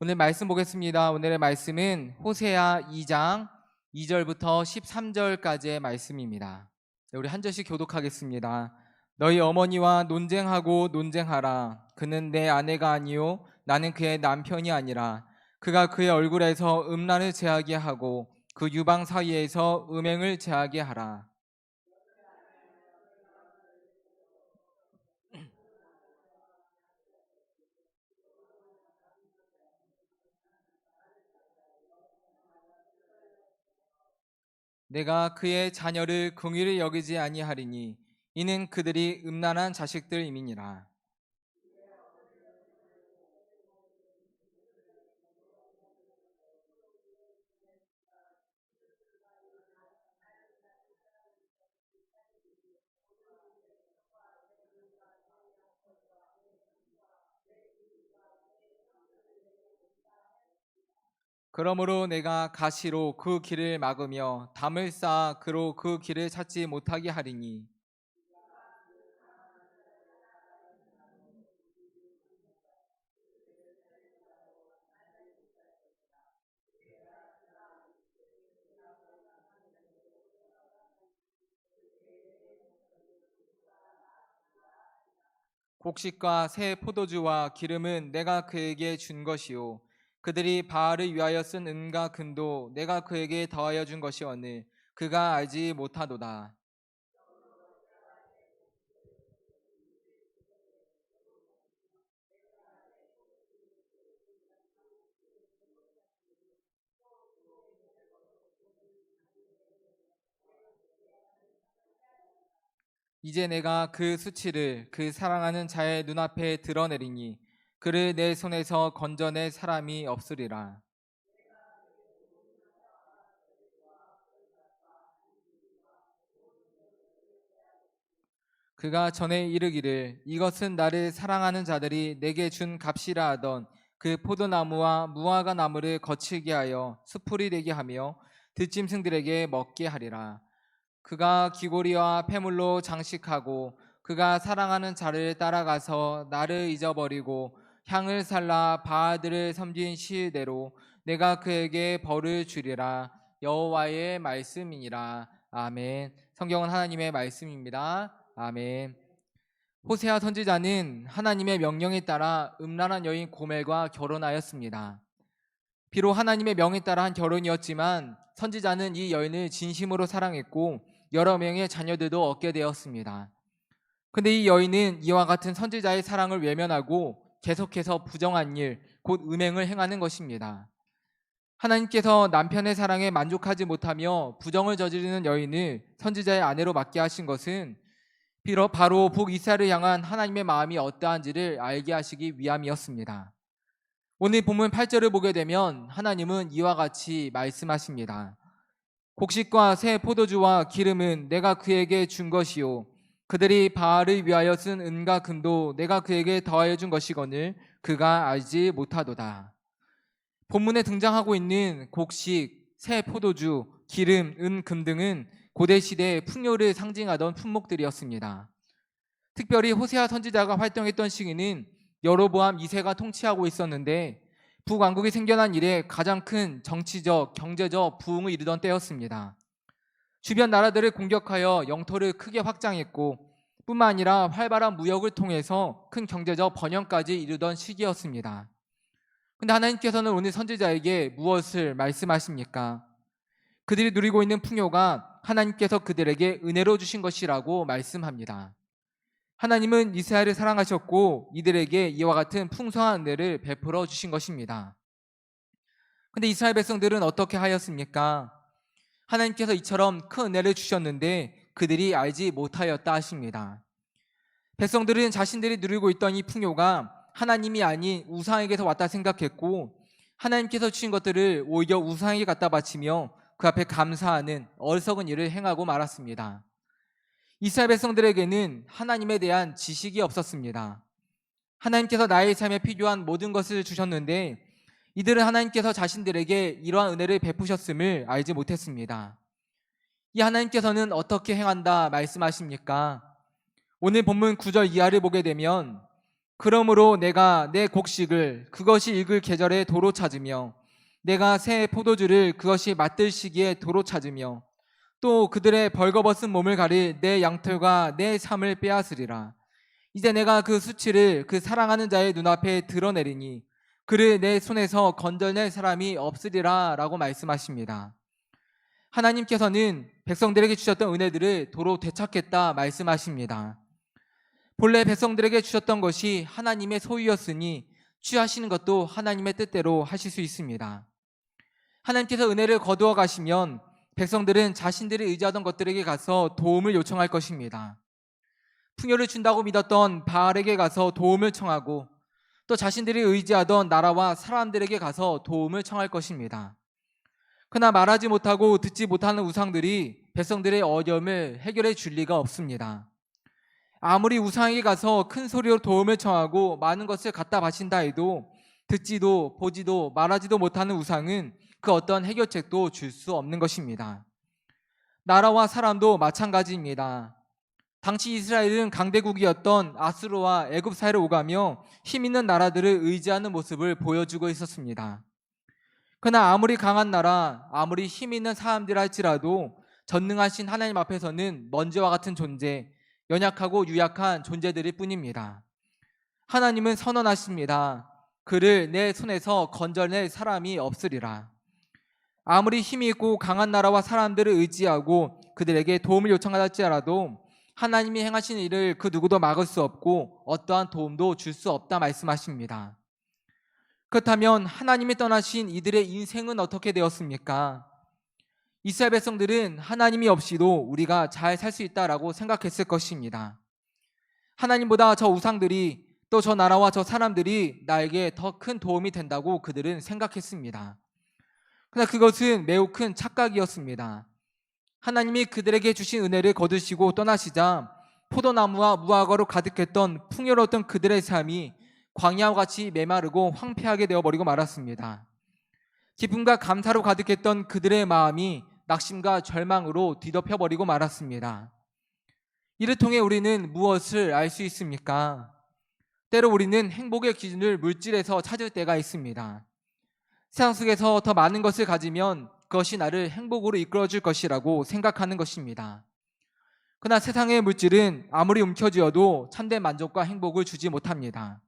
오늘 말씀 보겠습니다. 오늘의 말씀은 호세아 2장 2절부터 13절까지의 말씀입니다. 우리 한 절씩 교독하겠습니다. 너희 어머니와 논쟁하고 논쟁하라. 그는 내 아내가 아니요 나는 그의 남편이 아니라. 그가 그의 얼굴에서 음란을 제하게 하고 그 유방 사이에서 음행을 제하게 하라. 내가 그의 자녀를 긍휼히 여기지 아니하리니 이는 그들이 음란한 자식들임이니라. 그러므로 내가 가시로 그 길을 막으며 담을 쌓아 그로 그 길을 찾지 못하게 하리니 곡식과 새 포도주와 기름은 내가 그에게 준 것이요 그들이 바알을 위하여 쓴 은과 금도 내가 그에게 더하여 준 것이오늘 그가 알지 못하도다. 이제 내가 그 수치를 그 사랑하는 자의 눈앞에 드러내리니 그를 내 손에서 건져낼 사람이 없으리라. 그가 전에 이르기를 이것은 나를 사랑하는 자들이 내게 준 값이라 하던 그 포도나무와 무화과 나무를 거칠게 하여 수풀이 되게 하며 들짐승들에게 먹게 하리라. 그가 귀고리와 폐물로 장식하고 그가 사랑하는 자를 따라가서 나를 잊어버리고 향을 살라 바알들을 섬긴 시일대로 내가 그에게 벌을 주리라. 여호와의 말씀이니라. 아멘. 성경은 하나님의 말씀입니다. 아멘. 호세아 선지자는 하나님의 명령에 따라 음란한 여인 고멜과 결혼하였습니다. 비록 하나님의 명에 따라 한 결혼이었지만 선지자는 이 여인을 진심으로 사랑했고 여러 명의 자녀들도 얻게 되었습니다. 근데 이 여인은 이와 같은 선지자의 사랑을 외면하고 계속해서 부정한 일, 곧 음행을 행하는 것입니다. 하나님께서 남편의 사랑에 만족하지 못하며 부정을 저지르는 여인을 선지자의 아내로 맡게 하신 것은 비록 바로 북이스라엘을 향한 하나님의 마음이 어떠한지를 알게 하시기 위함이었습니다. 오늘 본문 8절을 보게 되면 하나님은 이와 같이 말씀하십니다. 곡식과 새 포도주와 기름은 내가 그에게 준 것이요 그들이 바알을 위하여 쓴 은과 금도 내가 그에게 더하여 준 것이거늘 그가 알지 못하도다. 본문에 등장하고 있는 곡식, 새 포도주, 기름, 은, 금 등은 고대 시대의 풍요를 상징하던 품목들이었습니다. 특별히 호세아 선지자가 활동했던 시기는 여로보암 2세가 통치하고 있었는데 북왕국이 생겨난 이래 가장 큰 정치적, 경제적 부흥을 이루던 때였습니다. 주변 나라들을 공격하여 영토를 크게 확장했고 뿐만 아니라 활발한 무역을 통해서 큰 경제적 번영까지 이루던 시기였습니다. 근데 하나님께서는 오늘 선지자에게 무엇을 말씀하십니까? 그들이 누리고 있는 풍요가 하나님께서 그들에게 은혜로 주신 것이라고 말씀합니다. 하나님은 이스라엘을 사랑하셨고 이들에게 이와 같은 풍성한 은혜를 베풀어 주신 것입니다. 근데 이스라엘 백성들은 어떻게 하였습니까? 하나님께서 이처럼 큰 은혜를 주셨는데 그들이 알지 못하였다 하십니다. 백성들은 자신들이 누리고 있던 이 풍요가 하나님이 아닌 우상에게서 왔다 생각했고 하나님께서 주신 것들을 오히려 우상에게 갖다 바치며 그 앞에 감사하는 어리석은 일을 행하고 말았습니다. 이스라엘 백성들에게는 하나님에 대한 지식이 없었습니다. 하나님께서 나의 삶에 필요한 모든 것을 주셨는데 이들은 하나님께서 자신들에게 이러한 은혜를 베푸셨음을 알지 못했습니다. 이 하나님께서는 어떻게 행한다 말씀하십니까? 오늘 본문 9절 이하를 보게 되면 그러므로 내가 내 곡식을 그것이 익을 계절에 도로 찾으며 내가 새 포도주를 그것이 맛들 시기에 도로 찾으며 또 그들의 벌거벗은 몸을 가릴 내 양털과 내 삶을 빼앗으리라. 이제 내가 그 수치를 그 사랑하는 자의 눈앞에 드러내리니 그를 내 손에서 건져낼 사람이 없으리라 라고 말씀하십니다. 하나님께서는 백성들에게 주셨던 은혜들을 도로 되찾겠다 말씀하십니다. 본래 백성들에게 주셨던 것이 하나님의 소유였으니 취하시는 것도 하나님의 뜻대로 하실 수 있습니다. 하나님께서 은혜를 거두어 가시면 백성들은 자신들이 의지하던 것들에게 가서 도움을 요청할 것입니다. 풍요를 준다고 믿었던 바알에게 가서 도움을 청하고 또 자신들이 의지하던 나라와 사람들에게 가서 도움을 청할 것입니다. 그러나 말하지 못하고 듣지 못하는 우상들이 백성들의 어려움을 해결해 줄 리가 없습니다. 아무리 우상에게 가서 큰 소리로 도움을 청하고 많은 것을 갖다 바친다 해도 듣지도 보지도 말하지도 못하는 우상은 그 어떤 해결책도 줄 수 없는 것입니다. 나라와 사람도 마찬가지입니다. 당시 이스라엘은 강대국이었던 아수르와 애굽 사이를 오가며 힘 있는 나라들을 의지하는 모습을 보여주고 있었습니다. 그러나 아무리 강한 나라, 아무리 힘 있는 사람들 할지라도 전능하신 하나님 앞에서는 먼지와 같은 존재, 연약하고 유약한 존재들일 뿐입니다. 하나님은 선언하십니다. 그를 내 손에서 건져낼 사람이 없으리라. 아무리 힘이 있고 강한 나라와 사람들을 의지하고 그들에게 도움을 요청할지라도 하나님이 행하신 일을 그 누구도 막을 수 없고 어떠한 도움도 줄 수 없다 말씀하십니다. 그렇다면 하나님이 떠나신 이들의 인생은 어떻게 되었습니까? 이스라엘 백성들은 하나님이 없이도 우리가 잘 살 수 있다라고 생각했을 것입니다. 하나님보다 저 우상들이 또 저 나라와 저 사람들이 나에게 더 큰 도움이 된다고 그들은 생각했습니다. 그러나 그것은 매우 큰 착각이었습니다. 하나님이 그들에게 주신 은혜를 거두시고 떠나시자 포도나무와 무화과로 가득했던 풍요로웠던 그들의 삶이 광야와 같이 메마르고 황폐하게 되어버리고 말았습니다. 기쁨과 감사로 가득했던 그들의 마음이 낙심과 절망으로 뒤덮여버리고 말았습니다. 이를 통해 우리는 무엇을 알 수 있습니까? 때로 우리는 행복의 기준을 물질에서 찾을 때가 있습니다. 세상 속에서 더 많은 것을 가지면 그것이 나를 행복으로 이끌어줄 것이라고 생각하는 것입니다. 그러나 세상의 물질은 아무리 움켜쥐어도 참된 만족과 행복을 주지 못합니다.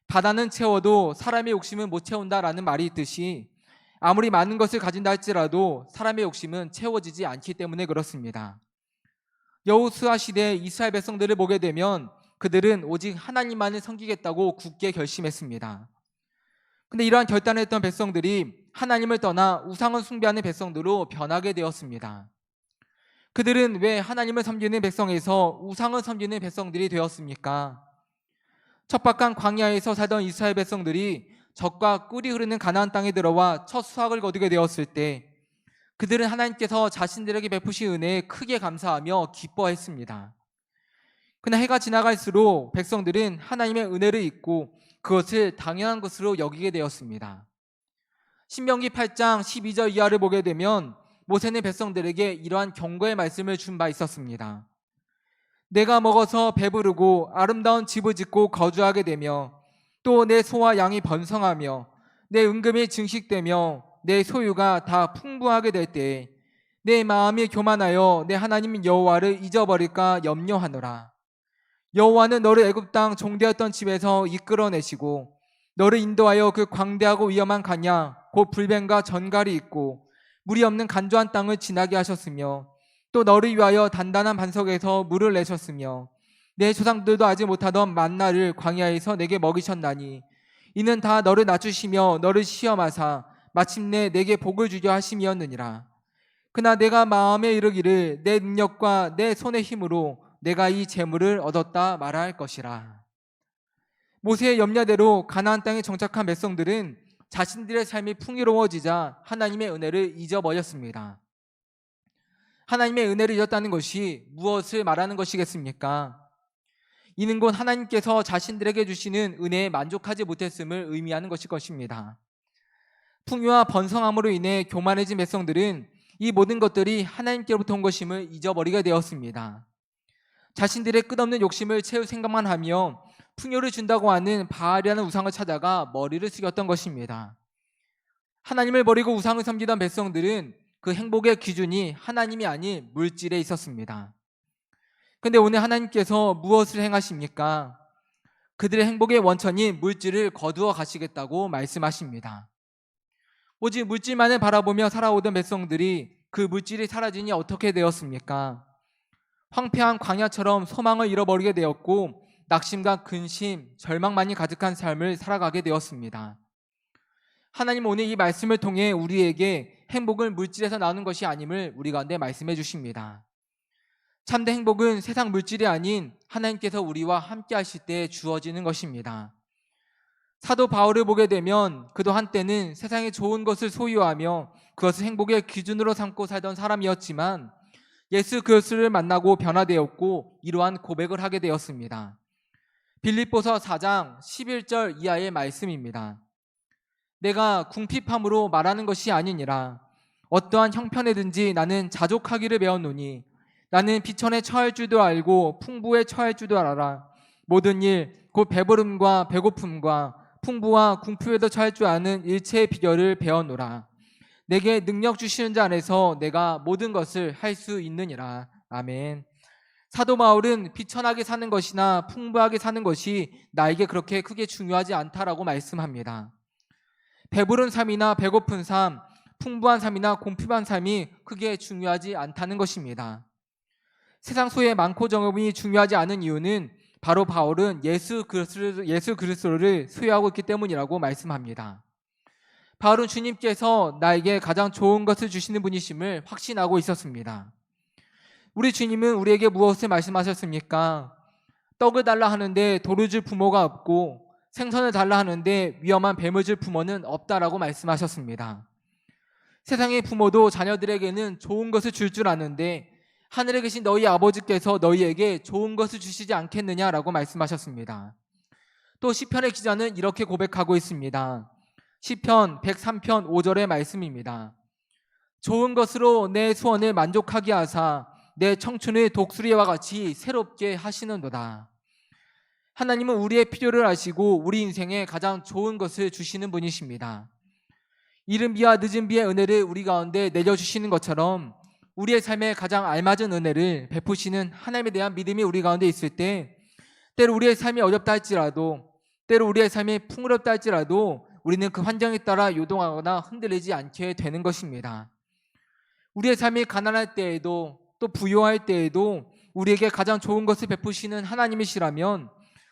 바다는 채워도 사람의 욕심은 못 채운다라는 말이 있듯이 아무리 많은 것을 가진다 할지라도 사람의 욕심은 채워지지 않기 때문에 그렇습니다. 여호수아 시대 이스라엘 백성들을 보게 되면 그들은 오직 하나님만을 섬기겠다고 굳게 결심했습니다. 근데 이러한 결단을 했던 백성들이 하나님을 떠나 우상을 숭배하는 백성들로 변하게 되었습니다. 그들은 왜 하나님을 섬기는 백성에서 우상을 섬기는 백성들이 되었습니까? 척박한 광야에서 살던 이스라엘 백성들이 젖과 꿀이 흐르는 가나안 땅에 들어와 첫 수확을 거두게 되었을 때 그들은 하나님께서 자신들에게 베푸신 은혜에 크게 감사하며 기뻐했습니다. 그러나 해가 지나갈수록 백성들은 하나님의 은혜를 잊고 그것을 당연한 것으로 여기게 되었습니다. 신명기 8장 12절 이하를 보게 되면 모세는 백성들에게 이러한 경고의 말씀을 준 바 있었습니다. 내가 먹어서 배부르고 아름다운 집을 짓고 거주하게 되며 또 내 소와 양이 번성하며 내 은금이 증식되며 내 소유가 다 풍부하게 될 때에 내 마음이 교만하여 내 하나님 여호와를 잊어버릴까 염려하노라. 여호와는 너를 애굽 땅 종되었던 집에서 이끌어내시고 너를 인도하여 그 광대하고 위험한 광야 곧 불뱀과 전갈이 있고 물이 없는 간조한 땅을 지나게 하셨으며 또 너를 위하여 단단한 반석에서 물을 내셨으며 내 조상들도 알지 못하던 만나를 광야에서 내게 먹이셨나니 이는 다 너를 낮추시며 너를 시험하사 마침내 내게 복을 주려 하심이었느니라. 그러나 내가 마음에 이르기를 내 능력과 내 손의 힘으로 내가 이 재물을 얻었다 말할 것이라. 모세의 염려대로 가나안 땅에 정착한 백성들은 자신들의 삶이 풍요로워지자 하나님의 은혜를 잊어버렸습니다. 하나님의 은혜를 잊었다는 것이 무엇을 말하는 것이겠습니까? 이는 곧 하나님께서 자신들에게 주시는 은혜에 만족하지 못했음을 의미하는 것일 것입니다. 풍요와 번성함으로 인해 교만해진 백성들은 이 모든 것들이 하나님께로부터 온 것임을 잊어버리게 되었습니다. 자신들의 끝없는 욕심을 채울 생각만 하며 풍요를 준다고 하는 바알이라는 우상을 찾아가 머리를 숙였던 것입니다. 하나님을 버리고 우상을 섬기던 백성들은 그 행복의 기준이 하나님이 아닌 물질에 있었습니다. 근데 오늘 하나님께서 무엇을 행하십니까? 그들의 행복의 원천인 물질을 거두어 가시겠다고 말씀하십니다. 오직 물질만을 바라보며 살아오던 백성들이 그 물질이 사라지니 어떻게 되었습니까? 황폐한 광야처럼 소망을 잃어버리게 되었고 낙심과 근심, 절망만이 가득한 삶을 살아가게 되었습니다. 하나님 오늘 이 말씀을 통해 우리에게 행복은 물질에서 나오는 것이 아님을 우리 가운데 말씀해 주십니다. 참된 행복은 세상 물질이 아닌 하나님께서 우리와 함께 하실 때 주어지는 것입니다. 사도 바울을 보게 되면 그도 한때는 세상의 좋은 것을 소유하며 그것을 행복의 기준으로 삼고 살던 사람이었지만 예수 그리스도를 만나고 변화되었고 이러한 고백을 하게 되었습니다. 빌립보서 4장 11절 이하의 말씀입니다. 내가 궁핍함으로 말하는 것이 아니니라. 어떠한 형편에든지 나는 자족하기를 배웠노니 나는 비천에 처할 줄도 알고 풍부에 처할 줄도 알아라. 모든 일 곧 배부름과 배고픔과 풍부와 궁핍에도 처할 줄 아는 일체의 비결을 배웠노라. 내게 능력 주시는 자 안에서 내가 모든 것을 할 수 있느니라. 아멘. 사도 바울은 비천하게 사는 것이나 풍부하게 사는 것이 나에게 그렇게 크게 중요하지 않다라고 말씀합니다. 배부른 삶이나 배고픈 삶, 풍부한 삶이나 궁핍한 삶이 크게 중요하지 않다는 것입니다. 세상 소유의 많고 적음이 중요하지 않은 이유는 바로 바울은 예수 그리스도를 소유하고 있기 때문이라고 말씀합니다. 바울은 주님께서 나에게 가장 좋은 것을 주시는 분이심을 확신하고 있었습니다. 우리 주님은 우리에게 무엇을 말씀하셨습니까? 떡을 달라 하는데 돌을 줄 부모가 없고 생선을 달라 하는데 위험한 뱀을 줄 부모는 없다라고 말씀하셨습니다. 세상의 부모도 자녀들에게는 좋은 것을 줄 아는데 하늘에 계신 너희 아버지께서 너희에게 좋은 것을 주시지 않겠느냐라고 말씀하셨습니다. 또 시편의 기자는 이렇게 고백하고 있습니다. 시편 103편 5절의 말씀입니다. 좋은 것으로 내 소원을 만족하게 하사 내 청춘을 독수리와 같이 새롭게 하시는도다. 하나님은 우리의 필요를 아시고 우리 인생에 가장 좋은 것을 주시는 분이십니다. 이른 비와 늦은 비의 은혜를 우리 가운데 내려주시는 것처럼 우리의 삶에 가장 알맞은 은혜를 베푸시는 하나님에 대한 믿음이 우리 가운데 있을 때 때로 우리의 삶이 어렵다 할지라도 때로 우리의 삶이 풍요롭다 할지라도 우리는 그 환경에 따라 요동하거나 흔들리지 않게 되는 것입니다. 우리의 삶이 가난할 때에도 또 부유할 때에도 우리에게 가장 좋은 것을 베푸시는 하나님이시라면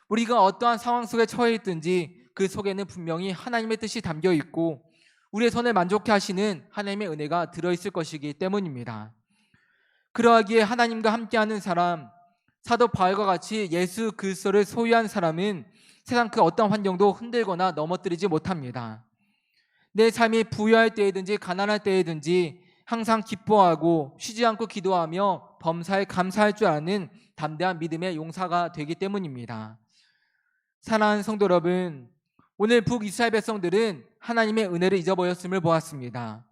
우리가 어떠한 상황 속에 처해 있든지 그 속에는 분명히 하나님의 뜻이 담겨 있고 우리의 손을 만족해 하시는 하나님의 은혜가 들어있을 것이기 때문입니다. 그러하기에 하나님과 함께하는 사람, 사도 바울과 같이 예수 그리스도를 소유한 사람은 세상 그 어떤 환경도 흔들거나 넘어뜨리지 못합니다. 내 삶이 부유할 때이든지 가난할 때이든지 항상 기뻐하고 쉬지 않고 기도하며 범사에 감사할 줄 아는 담대한 믿음의 용사가 되기 때문입니다. 사랑하는 성도 여러분, 오늘 북이스라엘 백성들은 하나님의 은혜를 잊어버렸음을 보았습니다.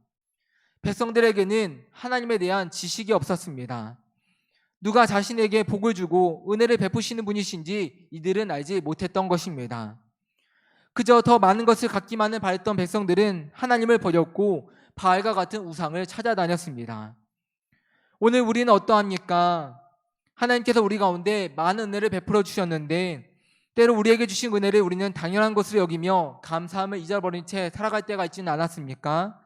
백성들에게는 하나님에 대한 지식이 없었습니다. 누가 자신에게 복을 주고 은혜를 베푸시는 분이신지 이들은 알지 못했던 것입니다. 그저 더 많은 것을 갖기만을 바랬던 백성들은 하나님을 버렸고 바알과 같은 우상을 찾아다녔습니다. 오늘 우리는 어떠합니까? 하나님께서 우리 가운데 많은 은혜를 베풀어 주셨는데 때로 우리에게 주신 은혜를 우리는 당연한 것으로 여기며 감사함을 잊어버린 채 살아갈 때가 있지는 않았습니까?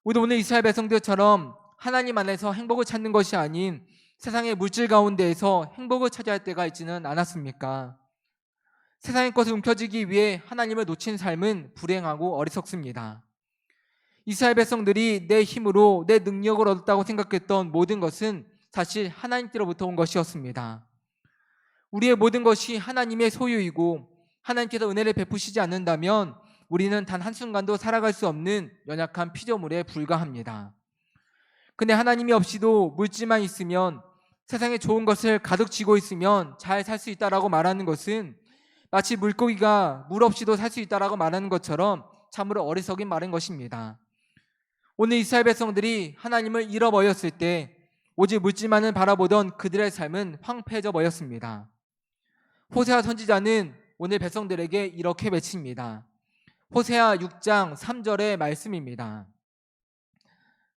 우리도 오늘 이스라엘 백성들처럼 하나님 안에서 행복을 찾는 것이 아닌 세상의 물질 가운데에서 행복을 찾아야 할 때가 있지는 않았습니까? 세상의 것을 움켜쥐기 위해 하나님을 놓친 삶은 불행하고 어리석습니다. 이스라엘 백성들이 내 힘으로 내 능력을 얻었다고 생각했던 모든 것은 사실 하나님께로부터 온 것이었습니다. 우리의 모든 것이 하나님의 소유이고 하나님께서 은혜를 베푸시지 않는다면 우리는 단 한순간도 살아갈 수 없는 연약한 피조물에 불과합니다. 근데 하나님이 없이도 물질만 있으면 세상에 좋은 것을 가득 쥐고 있으면 잘 살 수 있다라고 말하는 것은 마치 물고기가 물 없이도 살 수 있다라고 말하는 것처럼 참으로 어리석인 말인 것입니다. 오늘 이스라엘 백성들이 하나님을 잃어버렸을 때 오직 물질만을 바라보던 그들의 삶은 황폐해져 버렸습니다. 호세아 선지자는 오늘 백성들에게 이렇게 외칩니다. 호세아 6장 3절의 말씀입니다.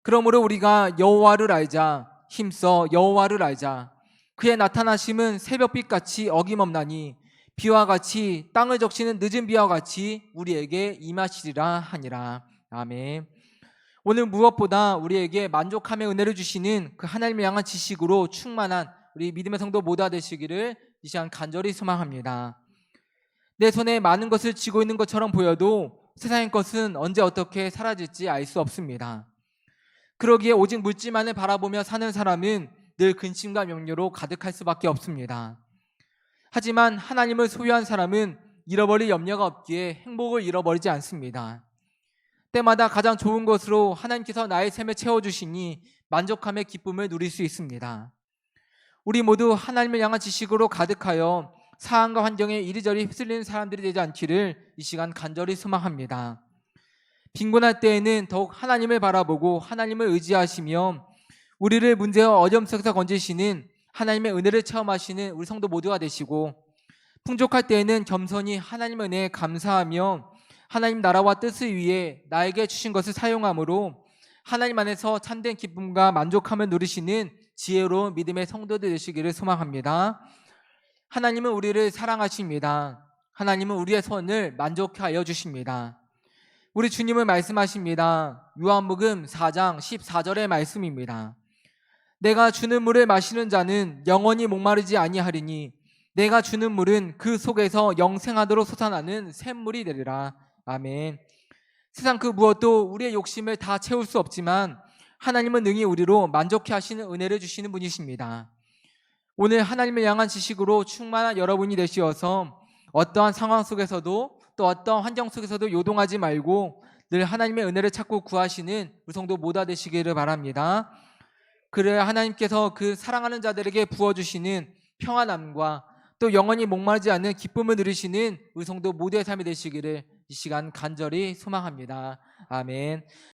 그러므로 우리가 여호와를 알자. 힘써 여호와를 알자. 그의 나타나심은 새벽빛같이 어김없나니 비와 같이 땅을 적시는 늦은 비와 같이 우리에게 임하시리라 하니라. 아멘. 오늘 무엇보다 우리에게 만족함의 은혜를 주시는 그 하나님을 향한 지식으로 충만한 우리 믿음의 성도 모두가 되시기를 이 시간 간절히 소망합니다. 내 손에 많은 것을 쥐고 있는 것처럼 보여도 세상의 것은 언제 어떻게 사라질지 알 수 없습니다. 그러기에 오직 물질만을 바라보며 사는 사람은 늘 근심과 염려로 가득할 수밖에 없습니다. 하지만 하나님을 소유한 사람은 잃어버릴 염려가 없기에 행복을 잃어버리지 않습니다. 때마다 가장 좋은 것으로 하나님께서 나의 삶을 채워주시니 만족함의 기쁨을 누릴 수 있습니다. 우리 모두 하나님을 향한 지식으로 가득하여 상황과 환경에 이리저리 휩쓸리는 사람들이 되지 않기를 이 시간 간절히 소망합니다. 빈곤할 때에는 더욱 하나님을 바라보고 하나님을 의지하시며 우리를 문제와 어려움 속에서 건지시는 하나님의 은혜를 체험하시는 우리 성도 모두가 되시고, 풍족할 때에는 겸손히 하나님의 은혜에 감사하며 하나님 나라와 뜻을 위해 나에게 주신 것을 사용함으로 하나님 안에서 참된 기쁨과 만족함을 누리시는 지혜로운 믿음의 성도들 되시기를 소망합니다. 하나님은 우리를 사랑하십니다. 하나님은 우리의 손을 만족해 하여 주십니다. 우리 주님은 말씀하십니다. 요한복음 4장 14절의 말씀입니다. 내가 주는 물을 마시는 자는 영원히 목마르지 아니하리니 내가 주는 물은 그 속에서 영생하도록 솟아나는 샘물이 되리라. 아멘. 세상 그 무엇도 우리의 욕심을 다 채울 수 없지만 하나님은 능히 우리로 만족해 하시는 은혜를 주시는 분이십니다. 오늘 하나님을 향한 지식으로 충만한 여러분이 되시어서 어떠한 상황 속에서도 또 어떠한 환경 속에서도 요동하지 말고 늘 하나님의 은혜를 찾고 구하시는 우리 성도 모두 되시기를 바랍니다. 그래야 하나님께서 그 사랑하는 자들에게 부어주시는 평안함과 또 영원히 목마르지 않는 기쁨을 누리시는 우리 성도 모두의 삶이 되시기를 이 시간 간절히 소망합니다. 아멘.